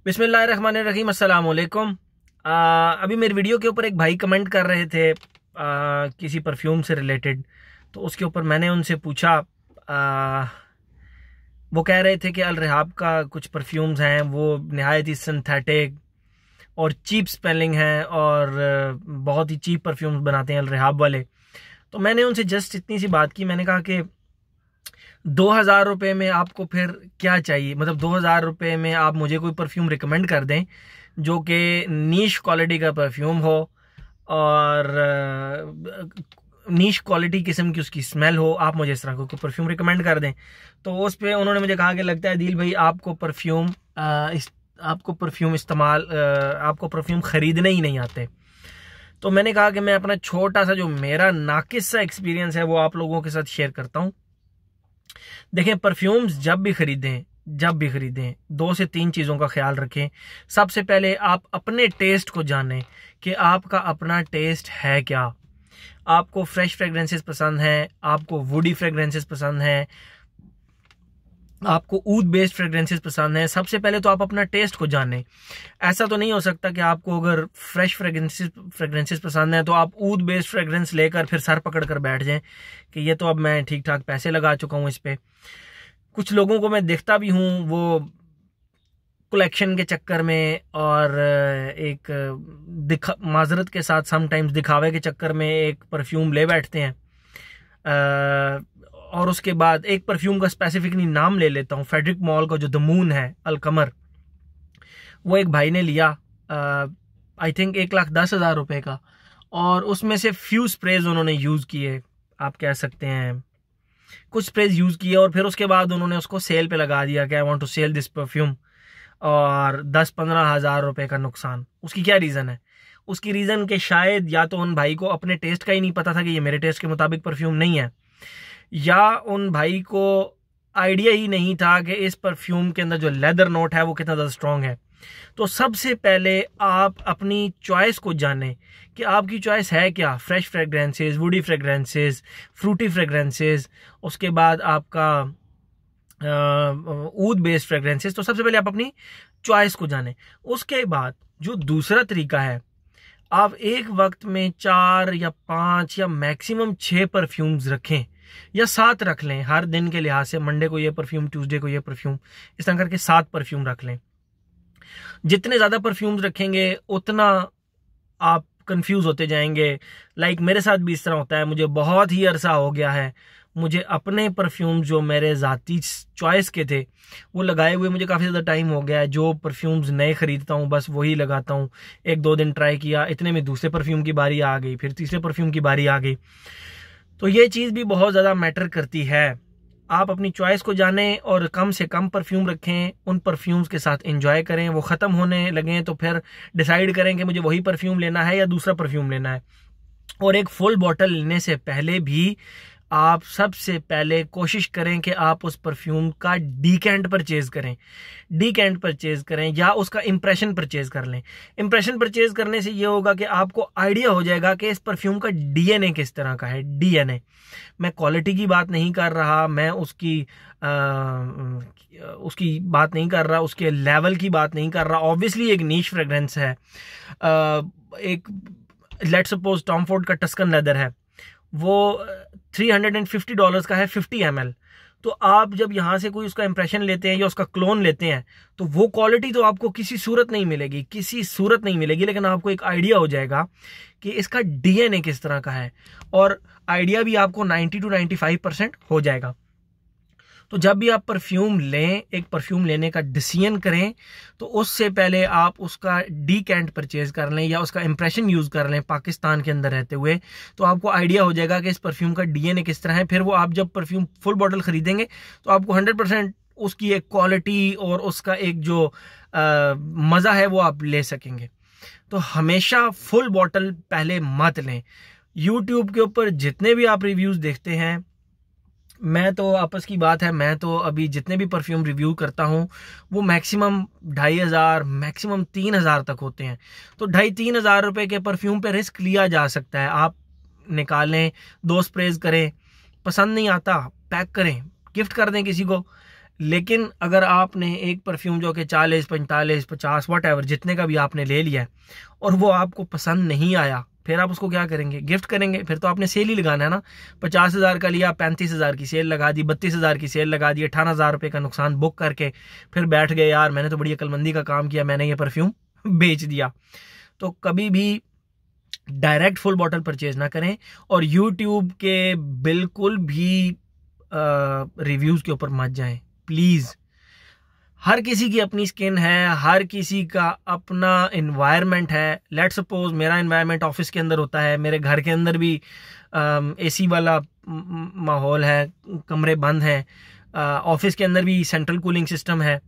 बिस्मिल्लाहिर्रहमानिर्रहीम, अस्सलाम वालेकुम। अभी मेरे वीडियो के ऊपर एक भाई कमेंट कर रहे थे किसी परफ्यूम से रिलेटेड। तो उसके ऊपर मैंने उनसे पूछा। वो कह रहे थे कि अल रिहाब का कुछ परफ्यूम्स हैं, वो नहायत ही सिंथेटिक और चीप स्पेलिंग है और बहुत ही चीप परफ्यूम्स बनाते हैं अल रिहाब वाले। तो मैंने उनसे जस्ट इतनी सी बात की, मैंने कहा कि 2000 रुपये में आपको फिर क्या चाहिए, मतलब 2000 रुपये में आप मुझे कोई परफ्यूम रिकमेंड कर दें जो कि नीश क्वालिटी का परफ्यूम हो और नीश क्वालिटी किस्म की उसकी स्मेल हो, आप मुझे इस तरह को परफ्यूम रिकमेंड कर दें। तो उस पर उन्होंने मुझे कहा कि लगता है दिल भाई आपको परफ्यूम ख़रीदने ही नहीं आते। तो मैंने कहा कि मैं अपना छोटा सा जो मेरा नाकिस सा एक्सपीरियंस है वो आप लोगों के साथ शेयर करता हूँ। देखें, परफ्यूम्स जब भी खरीदें 2 से 3 चीज़ों का ख्याल रखें। सबसे पहले आप अपने टेस्ट को जानें कि आपका अपना टेस्ट है क्या। आपको फ्रेश फ्रेगरेंसेस पसंद हैं, आपको वुडी फ्रेगरेंसेस पसंद हैं, आपको ऊद बेस्ड फ्रेगरेंसेस पसंद हैं। सबसे पहले तो आप अपना टेस्ट को जानें। ऐसा तो नहीं हो सकता कि आपको अगर फ्रेश फ्रेगरेंसेस पसंद हैं तो आप ऊद बेस्ड फ्रेगरेंस लेकर फिर सर पकड़ कर बैठ जाएं कि ये तो अब मैं ठीक ठाक पैसे लगा चुका हूँ इस पर। कुछ लोगों को मैं देखता भी हूँ, वो कलेक्शन के चक्कर में और एक माजरत के साथ समटाइम्स दिखावे के चक्कर में एक परफ्यूम ले बैठते हैं। और उसके बाद एक परफ्यूम का स्पेसिफिकली नाम ले लेता हूँ, फेडरिक मॉल का जो द मून है, अल कमर, वो एक भाई ने लिया आई थिंक 1,10,000 रुपये का, और उसमें से फ्यू स्प्रेज उन्होंने यूज़ किए, आप कह सकते हैं कुछ स्प्रेज यूज़ किए, और फिर उसके बाद उन्होंने उसको सेल पे लगा दिया कि I want to sell this perfume, और 10-15 हज़ार रुपये का नुकसान। उसकी क्या रीज़न है? उसकी रीज़न कि शायद या तो उन भाई को अपने टेस्ट का ही नहीं पता था कि ये मेरे टेस्ट के मुताबिक परफ्यूम नहीं है, या उन भाई को आइडिया ही नहीं था कि इस परफ्यूम के अंदर जो लेदर नोट है वो कितना ज़्यादा स्ट्रॉन्ग है। तो सबसे पहले आप अपनी चॉइस को जानें कि आपकी चॉइस है क्या। Fresh fragrances, woody fragrances, fruity fragrances, उसके बाद आपका ऊद बेस्ड फ्रेगरेंसेस। तो सबसे पहले आप अपनी चॉइस को जानें। उसके बाद जो दूसरा तरीका है, आप एक वक्त में 4 या 5 या मैक्सिमम 6 परफ्यूम्स रखें या 7 रख लें हर दिन के लिहाज से। मंडे को ये परफ्यूम, ट्यूसडे को ये परफ्यूम, इस तरह करके 7 परफ्यूम रख लें। जितने ज़्यादा परफ्यूम्स रखेंगे उतना आप कंफ्यूज होते जाएंगे। मेरे साथ भी इस तरह होता है। मुझे बहुत ही अरसा हो गया है, मुझे अपने परफ्यूम जो मेरे ज़ाती चॉइस के थे वो लगाए हुए मुझे काफ़ी ज़्यादा टाइम हो गया है। जो परफ्यूम्स नए ख़रीदता हूँ बस वही लगाता हूँ। 1-2 दिन ट्राई किया, इतने में दूसरे परफ्यूम की बारी आ गई, फिर तीसरे परफ्यूम की बारी आ गई। तो ये चीज़ भी बहुत ज़्यादा मैटर करती है। आप अपनी चॉइस को जानें और कम से कम परफ्यूम रखें, उन परफ्यूम्स के साथ एंजॉय करें। वो ख़त्म होने लगें तो फिर डिसाइड करें कि मुझे वही परफ्यूम लेना है या दूसरा परफ्यूम लेना है। और एक फुल बॉटल लेने से पहले भी आप सबसे पहले कोशिश करें कि आप उस परफ्यूम का डीकेंट परचेज करें या उसका इंप्रेशन परचेज कर लें। इंप्रेशन परचेज करने से ये होगा कि आपको आइडिया हो जाएगा कि इस परफ्यूम का डीएनए किस तरह का है। डीएनए, मैं क्वालिटी की बात नहीं कर रहा, मैं उसकी बात नहीं कर रहा, उसके लेवल की बात नहीं कर रहा। ऑब्वियसली एक नीश फ्रेग्रेंस है, एक लेट्स सपोज टॉम फोर्ड का टस्कन लेदर है, वो $350 का है, 50 ml। तो आप जब यहाँ से कोई उसका इंप्रेशन लेते हैं या उसका क्लोन लेते हैं तो वो क्वालिटी तो आपको किसी सूरत नहीं मिलेगी, लेकिन आपको एक आइडिया हो जाएगा कि इसका डीएनए किस तरह का है, और आइडिया भी आपको 90 to 95% हो जाएगा। तो जब भी आप परफ्यूम लें, एक परफ्यूम लेने का डिसीजन करें, तो उससे पहले आप उसका डीकेंट परचेज कर लें या उसका इंप्रेशन यूज़ कर लें पाकिस्तान के अंदर रहते हुए। तो आपको आइडिया हो जाएगा कि इस परफ्यूम का डीएनए किस तरह है। फिर वो आप जब परफ्यूम फुल बॉटल ख़रीदेंगे तो आपको 100% उसकी एक क्वालिटी और उसका एक जो मज़ा है वो आप ले सकेंगे। तो हमेशा फुल बॉटल पहले मत लें। यूट्यूब के ऊपर जितने भी आप रिव्यूज़ देखते हैं, मैं तो आपस की बात है, मैं तो अभी जितने भी परफ्यूम रिव्यू करता हूँ वो मैक्सिमम 2,500 मैक्सिमम 3,000 तक होते हैं। तो 2,500-3,000 रुपये के परफ्यूम पे रिस्क लिया जा सकता है। आप निकालें, 2 स्प्रेज करें, पसंद नहीं आता पैक करें, गिफ्ट कर दें किसी को, लेकिन अगर आपने एक परफ्यूम जो कि 40, 45, 50 वट एवर जितने का भी आपने ले लिया है और वो आपको पसंद नहीं आया, फिर आप उसको क्या करेंगे? गिफ्ट करेंगे। फिर तो आपने सेल ही लगाना है ना। 50,000 का लिया, 35,000 की सेल लगा दी, 32,000 की सेल लगा दी, 18,000 रुपये का नुकसान बुक करके फिर बैठ गए, यार मैंने तो बड़ी अक्लमंदी का काम किया, मैंने ये परफ्यूम बेच दिया। तो कभी भी डायरेक्ट फुल बॉटल परचेज ना करें और यूट्यूब के बिल्कुल भी रिव्यूज़ के ऊपर मत जाएं प्लीज़। हर किसी की अपनी स्किन है, हर किसी का अपना इन्वायरमेंट है। लेट सपोज मेरा इन्वायरमेंट ऑफिस के अंदर होता है, मेरे घर के अंदर भी एसी वाला माहौल है, कमरे बंद हैं, ऑफिस के अंदर भी सेंट्रल कूलिंग सिस्टम है।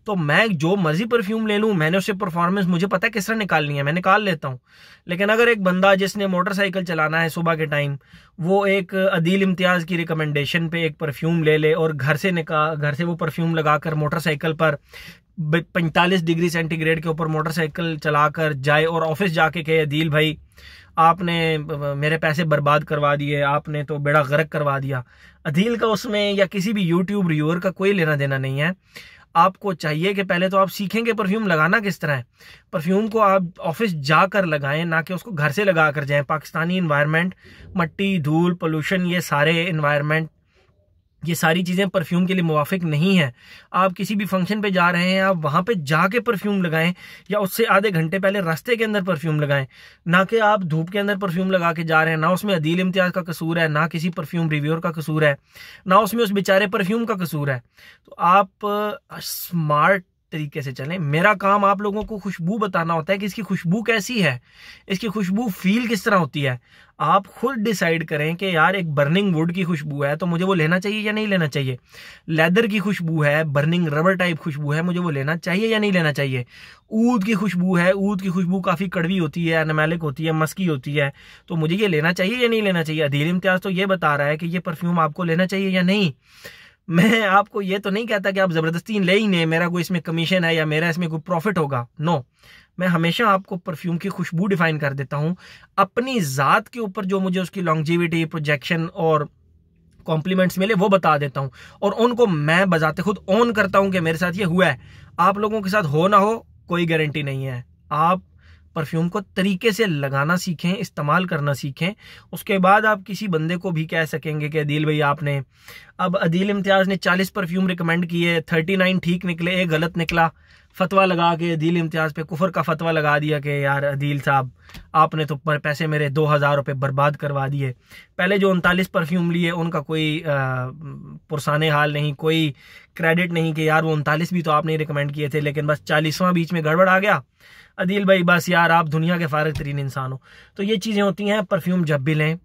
तो मैं जो मर्जी परफ्यूम ले लूँ, मैंने उससे परफॉर्मेंस मुझे पता है किस तरह निकालनी है, मैं निकाल लेता हूँ। लेकिन अगर एक बंदा जिसने मोटरसाइकिल चलाना है सुबह के टाइम, वो एक अदील इम्तियाज़ की रिकमेंडेशन पे एक परफ्यूम ले ले और घर से वो परफ्यूम लगाकर मोटरसाइकिल पर 45 डिग्री सेंटीग्रेड के ऊपर मोटरसाइकिल चलाकर जाए और ऑफिस जाके कहे, अदील भाई आपने मेरे पैसे बर्बाद करवा दिए, आपने तो बेड़ा गर्क करवा दिया। अदील का उसमें या किसी भी यूट्यूब रिव्यूअर का कोई लेना देना नहीं है। आपको चाहिए कि पहले तो आप सीखेंगे परफ्यूम लगाना किस तरह है। परफ्यूम को आप ऑफिस जाकर लगाएं, ना कि उसको घर से लगा कर जाएं। पाकिस्तानी इन्वायरमेंट, मट्टी, धूल, पोल्यूशन, ये सारे इन्वायरमेंट, ये सारी चीज़ें परफ्यूम के लिए मुवाफिक नहीं है। आप किसी भी फंक्शन पे जा रहे हैं, आप वहाँ पे जाके परफ्यूम लगाएं या उससे आधे घंटे पहले रास्ते के अंदर परफ्यूम लगाएं, ना कि आप धूप के अंदर परफ्यूम लगा के जा रहे हैं। ना उसमें अदील इम्तियाज़ का कसूर है, ना किसी परफ्यूम रिव्यूअर का कसूर है, ना उसमें उस बेचारे परफ्यूम का कसूर है। तो आप स्मार्ट तरीके से चलें। मेरा काम आप लोगों को खुशबू बताना होता है कि इसकी खुशबू कैसी है, इसकी खुशबू फील किस तरह होती है। आप खुद डिसाइड करें कि यार एक बर्निंग वुड की खुशबू है तो मुझे वो लेना चाहिए या नहीं लेना चाहिए। लेदर की खुशबू है, बर्निंग रबर टाइप खुशबू है, मुझे वो लेना चाहिए या नहीं लेना चाहिए। ऊद की खुशबू है, ऊद की खुशबू काफ़ी कड़वी होती है, एनामेलिक होती है, मस्की होती है, तो मुझे ये लेना चाहिए या नहीं लेना चाहिए। अदील इम्तियाज़ तो ये बता रहा है कि ये परफ्यूम आपको लेना चाहिए या नहीं। मैं आपको ये तो नहीं कहता कि आप ज़बरदस्ती ले ही नहीं, मेरा कोई इसमें कमीशन है या मेरा इसमें कोई प्रॉफिट होगा। नो, मैं हमेशा आपको परफ्यूम की खुशबू डिफाइन कर देता हूँ। अपनी ज़ात के ऊपर जो मुझे उसकी लॉन्जिविटी, प्रोजेक्शन और कॉम्प्लीमेंट्स मिले वो बता देता हूँ, और उनको मैं बजाते खुद ऑन करता हूँ कि मेरे साथ ये हुआ है। आप लोगों के साथ हो ना हो कोई गारंटी नहीं है। आप परफ्यूम को तरीके से लगाना सीखें, इस्तेमाल करना सीखें, उसके बाद आप किसी बंदे को भी कह सकेंगे कि अदील भाई आपने, अब अदील इम्तियाज़ ने 40 परफ्यूम रिकमेंड किए, 39 ठीक निकले, एक गलत निकला, फतवा लगा के अदील इम्तियाज़ पे कुफर का फतवा लगा दिया कि यार अदील साहब आपने तो पैसे मेरे 2,000 रुपये बर्बाद करवा दिए। पहले जो 39 परफ्यूम लिए उनका कोई पुरसाने हाल नहीं, कोई क्रेडिट नहीं कि यार वो 39 भी तो आपने रिकमेंड किए थे, लेकिन बस 40वां बीच में गड़बड़ आ गया। अदील भाई बस यार आप दुनिया के फारिग तरीन इंसान हो। तो ये चीज़ें होती हैं। परफ्यूम जब भी लें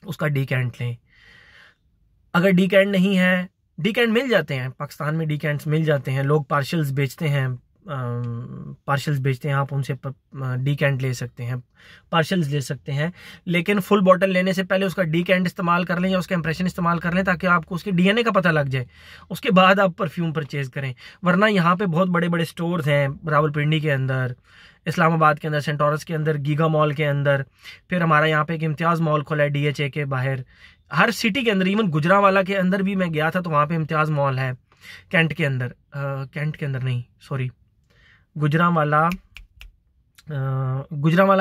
उसका डीकेंट लें। अगर डीकेंट नहीं है, डीकेंट मिल जाते हैं पाकिस्तान में, डीकेंट्स मिल जाते हैं, लोग पार्शल्स बेचते हैं, आप उनसे डीकेंट ले सकते हैं, पार्शल्स ले सकते हैं। लेकिन फुल बॉटल लेने से पहले उसका डीकेंट इस्तेमाल कर लें या उसका इंप्रेशन इस्तेमाल कर लें, ताकि आपको उसके डीएनए का पता लग जाए, उसके बाद आप परफ्यूम परचेज करें। वरना यहाँ पे बहुत बड़े बड़े स्टोर्स हैं, रावलपिंडी के अंदर, इस्लामाबाद के अंदर, सेंटोरस के अंदर, गीगा मॉल के अंदर, फिर हमारा यहाँ पे एक इम्तियाज़ मॉल खुला है DHA के बाहर। हर सिटी के अंदर, इवन गुजरांवाला के अंदर भी मैं गया था तो वहाँ पे इम्तियाज़ मॉल है। कैंट के अंदर, कैंट के अंदर नहीं, सॉरी, गुजरांवाला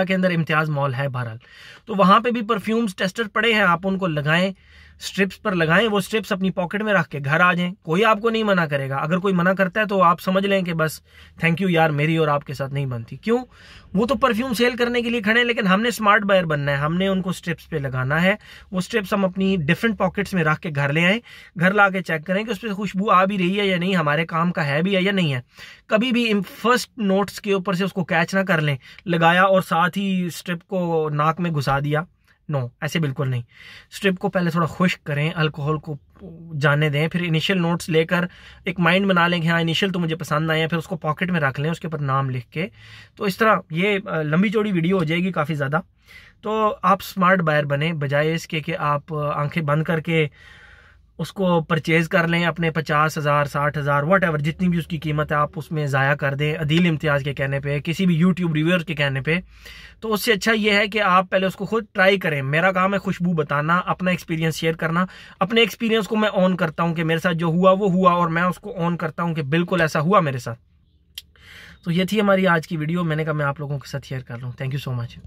के अंदर इम्तियाज़ मॉल है बहरहाल। तो वहाँ पे भी परफ्यूम्स टेस्टर पड़े हैं, आप उनको लगाएं, स्ट्रिप्स पर लगाएं, वो स्ट्रिप्स अपनी पॉकेट में रख के घर आ जाएं, कोई आपको नहीं मना करेगा। अगर कोई मना करता है तो आप समझ लें कि बस थैंक यू यार, मेरी और आपके साथ नहीं बनती। क्यों? वो तो परफ्यूम सेल करने के लिए खड़े हैं, लेकिन हमने स्मार्ट बायर बनना है, हमने उनको स्ट्रिप्स पे लगाना है। वो स्ट्रिप्स हम अपनी डिफरेंट पॉकेट्स में रख के घर ले आएँ, घर ला के चेक करें कि उस पर खुशबू आ भी रही है या नहीं, हमारे काम का है भी है या नहीं है। कभी भी फर्स्ट नोट्स के ऊपर से उसको कैच ना कर लें, लगाया और साथ ही स्ट्रिप को नाक में घुसा दिया। नो, ऐसे बिल्कुल नहीं। स्ट्रिप को पहले थोड़ा खुश्क करें, अल्कोहल को जाने दें, फिर इनिशियल नोट्स लेकर एक माइंड बना लें कि हाँ इनिशियल तो मुझे पसंद आए हैं, फिर उसको पॉकेट में रख लें, उसके ऊपर नाम लिख के। तो इस तरह ये लंबी चौड़ी वीडियो हो जाएगी काफ़ी ज़्यादा। तो आप स्मार्ट बायर बने, बजाय इसके कि आप आंखें बंद करके उसको परचेज कर लें अपने 50,000 60,000 वट एवर जितनी भी उसकी कीमत है, आप उसमें ज़ाया कर दें अदील इम्तियाज़ के कहने पे, किसी भी यूट्यूब रिव्यूअर के कहने पे। तो उससे अच्छा ये है कि आप पहले उसको खुद ट्राई करें। मेरा काम है खुशबू बताना, अपना एक्सपीरियंस शेयर करना। अपने एक्सपीरियंस को मैं ऑन करता हूँ कि मेरे साथ जो हुआ वो हुआ, और मैं उसको ऑन करता हूँ कि बिल्कुल ऐसा हुआ मेरे साथ। तो ये थी हमारी आज की वीडियो, मैंने कहा मैं आप लोगों के साथ शेयर कर रहा हूँ। Thank you so much.